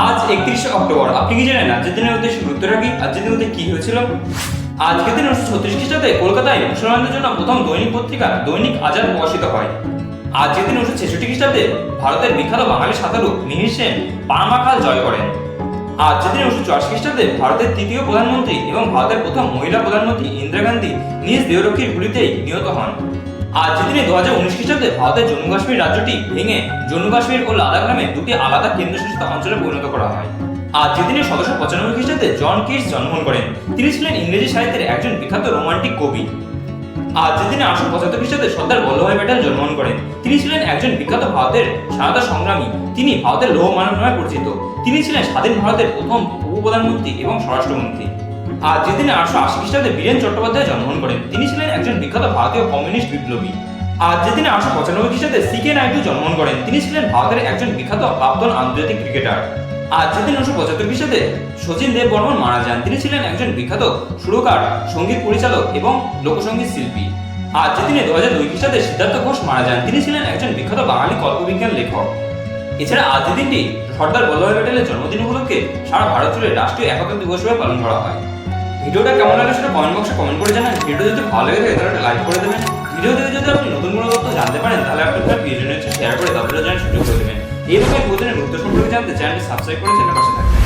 আজ 31শে অক্টোবর। আপনি কি জানেন আজকের দিনের উদ্দেশ্যে গুরুত্বটা কি? আজকের দিনের মধ্যে কি হয়েছিল? আজকের দিন 1936 খ্রিস্টাব্দে কলকাতায় মুসলমানদের জন্য প্রথম দৈনিক পত্রিকা দৈনিক আজাদ প্রকাশিত হয়। আজকের দিন 1966 খ্রিস্টাব্দে ভারতের বিখ্যাত বাঙালি সাঁতারু মিহির সেন পানামা খাল জয় করেন। আজকের দিন 1984 খ্রিস্টাব্দে ভারতের তৃতীয় প্রধানমন্ত্রী এবং ভারতের প্রথম মহিলা প্রধানমন্ত্রী ইন্দিরা গান্ধী নিজ দেহরক্ষীর গুলিতেই নিহত হন। আজকের দিনে 2019 খ্রিস্টাব্দে ভারতের জম্মু কাশ্মীর রাজ্যটি ভেঙে জম্মু কাশ্মীর ও লাদাখ নামে দুটি আলাদা কেন্দ্রশাসিত অঞ্চলে পরিণত করা হয়। আজকের দিনে 1795 খ্রিস্টাব্দে জন কিটস জন্মগ্রহণ করেন। তিনি ছিলেন ইংরেজি সাহিত্যের একজন বিখ্যাত রোমান্টিক কবি। আজকের দিনে 1875 খ্রিস্টাব্দে সর্দার বল্লভভাই প্যাটেল জন্মগ্রহণ করেন। তিনি ছিলেন একজন বিখ্যাত ভারতের স্বাধীনতা সংগ্রামী। তিনি ভারতের লৌহ মানব নামে পরিচিত। তিনি ছিলেন স্বাধীন ভারতের প্রথম উপপ্রধানমন্ত্রী এবং স্বরাষ্ট্রমন্ত্রী। আজকের দিনে 1880 খ্রিস্টাব্দে বীরেন চট্টোপাধ্যায় জন্মগ্রহণ করেন। তিনি ছিলেন একজন বিখ্যাত ভারতীয় কমিউনিস্ট বিপ্লবী। আজকের দিনে 1895 খ্রিস্টাব্দে সি.কে. নাইডু জন্মগ্রহণ করেন। তিনি ছিলেন ভারতের একজন বিখ্যাত প্রাক্তন আন্তর্জাতিক ক্রিকেটার। আজকের দিন 1975 খ্রিস্টাব্দে শচীন দেব বর্মন মারা যান। তিনি ছিলেন একজন বিখ্যাত সুরকার, সঙ্গীত পরিচালক এবং লোকসঙ্গীত শিল্পী। আজকের দিনে 2002 খ্রিস্টাব্দে সিদ্ধার্থ ঘোষ মারা যান। তিনি ছিলেন একজন বিখ্যাত বাঙালি কল্পবিজ্ঞান লেখক। এছাড়া আজকের দিনটি সর্দার বল্লভভাই প্যাটেলের জন্মদিন উপলক্ষে সারা ভারত জুড়ে রাষ্ট্রীয় একতা দিবস হিসেবে পালন করা হয়। ভিডিওটা কেমন লাগলো সেটা কমেন্ট বক্সে কমেন্ট করে জানান। ভিডিও যদি ভালো লাগে থাকে তাহলে লাইক করে দেবেন। ভিডিও থেকে যদি আপনি নতুন কোনো তথ্য জানতে পারেন তাহলে আপনি আপনার প্রিয়জনের সাথে শেয়ার করে তাদেরও জানার সুযোগ করে দেবেন। এই রকম প্রতিদিনের গুরুত্ব সম্পর্কে জানতে চ্যানেলটি সাবস্ক্রাইব করে চ্যানেলের পাশে থাকবেন।